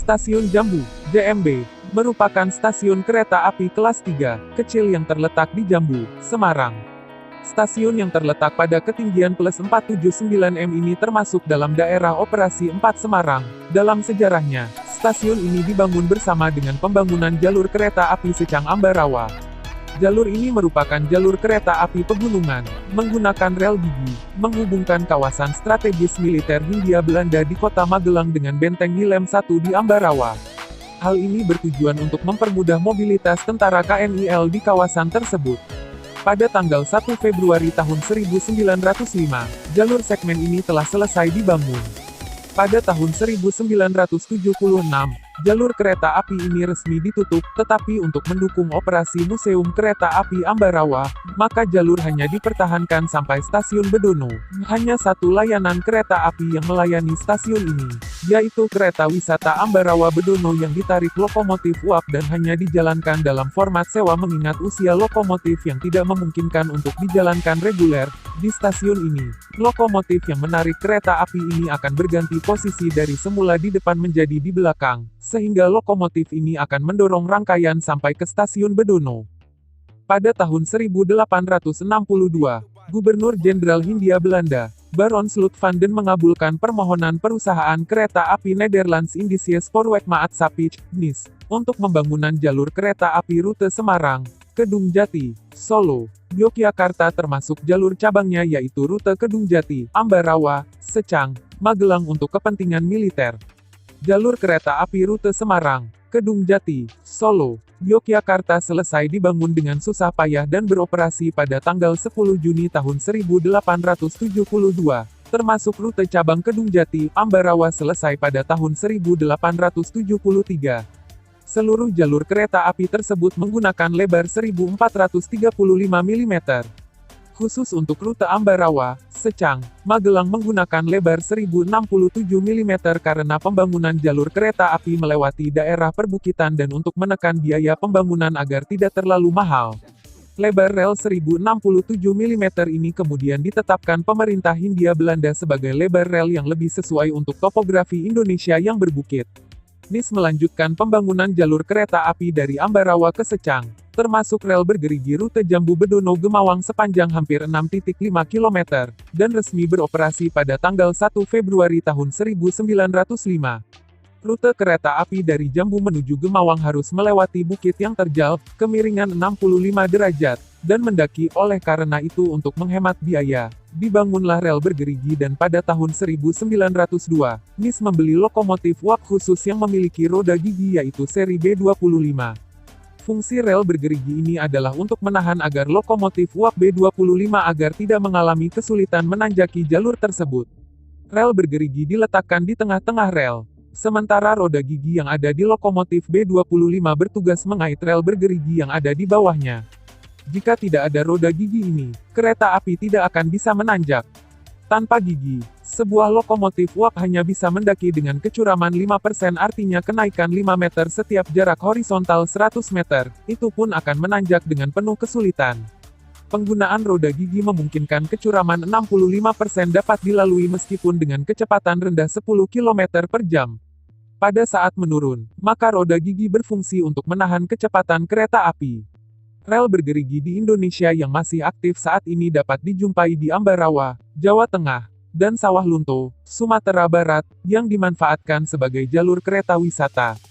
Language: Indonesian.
Stasiun Jambu, JMB, merupakan stasiun kereta api kelas 3, kecil yang terletak di Jambu, Semarang. Stasiun yang terletak pada ketinggian plus 479 m ini termasuk dalam daerah operasi 4 Semarang. Dalam sejarahnya, stasiun ini dibangun bersama dengan pembangunan jalur kereta api Secang-Ambarawa. Jalur ini merupakan jalur kereta api pegunungan, menggunakan rel gigi, menghubungkan kawasan strategis militer Hindia Belanda di kota Magelang dengan benteng Willem I di Ambarawa. Hal ini bertujuan untuk mempermudah mobilitas tentara KNIL di kawasan tersebut. Pada tanggal 1 Februari tahun 1905, jalur segmen ini telah selesai dibangun. Pada tahun 1976, jalur kereta api ini resmi ditutup, tetapi untuk mendukung operasi Museum Kereta Api Ambarawa, maka jalur hanya dipertahankan sampai stasiun Bedono. Hanya satu layanan kereta api yang melayani stasiun ini, yaitu kereta wisata Ambarawa Bedono yang ditarik lokomotif uap dan hanya dijalankan dalam format sewa mengingat usia lokomotif yang tidak memungkinkan untuk dijalankan reguler. Di stasiun ini, lokomotif yang menarik kereta api ini akan berganti posisi dari semula di depan menjadi di belakang, sehingga lokomotif ini akan mendorong rangkaian sampai ke stasiun Bedono. Pada tahun 1862, Gubernur Jenderal Hindia Belanda, Baron Slot van den mengabulkan permohonan perusahaan kereta api Nederlands-Indische Spoorwegmaatschappij, NIS, untuk pembangunan jalur kereta api rute Semarang, Kedung Jati, Solo, Yogyakarta termasuk jalur cabangnya yaitu rute Kedung Jati, Ambarawa, Secang, Magelang untuk kepentingan militer. Jalur kereta api rute Semarang, Kedung Jati, Solo, Yogyakarta selesai dibangun dengan susah payah dan beroperasi pada tanggal 10 Juni tahun 1872, termasuk rute cabang Kedung Jati, Ambarawa selesai pada tahun 1873. Seluruh jalur kereta api tersebut menggunakan lebar 1435 mm. Khusus untuk rute Ambarawa, Secang, Magelang menggunakan lebar 1067 mm karena pembangunan jalur kereta api melewati daerah perbukitan dan untuk menekan biaya pembangunan agar tidak terlalu mahal. Lebar rel 1067 mm ini kemudian ditetapkan pemerintah Hindia Belanda sebagai lebar rel yang lebih sesuai untuk topografi Indonesia yang berbukit. NIS melanjutkan pembangunan jalur kereta api dari Ambarawa ke Secang, termasuk rel bergerigi rute Jambu Bedono Gemawang sepanjang hampir 6,5 km, dan resmi beroperasi pada tanggal 1 Februari tahun 1905. Rute kereta api dari Jambu menuju Gemawang harus melewati bukit yang terjal, kemiringan 65 derajat, dan mendaki. Oleh karena itu untuk menghemat biaya, dibangunlah rel bergerigi dan pada tahun 1902, NIS membeli lokomotif uap khusus yang memiliki roda gigi yaitu seri B25. Fungsi rel bergerigi ini adalah untuk menahan agar lokomotif uap B25 agar tidak mengalami kesulitan menanjaki jalur tersebut. Rel bergerigi diletakkan di tengah-tengah rel, sementara roda gigi yang ada di lokomotif B25 bertugas mengait rel bergerigi yang ada di bawahnya. Jika tidak ada roda gigi ini, kereta api tidak akan bisa menanjak. Tanpa gigi, sebuah lokomotif uap hanya bisa mendaki dengan kecuraman 5% artinya kenaikan 5 meter setiap jarak horizontal 100 meter, itu pun akan menanjak dengan penuh kesulitan. Penggunaan roda gigi memungkinkan kecuraman 65% dapat dilalui meskipun dengan kecepatan rendah 10 km per jam. Pada saat menurun, maka roda gigi berfungsi untuk menahan kecepatan kereta api. Rel bergerigi di Indonesia yang masih aktif saat ini dapat dijumpai di Ambarawa, Jawa Tengah, dan Sawah Lunto, Sumatera Barat, yang dimanfaatkan sebagai jalur kereta wisata.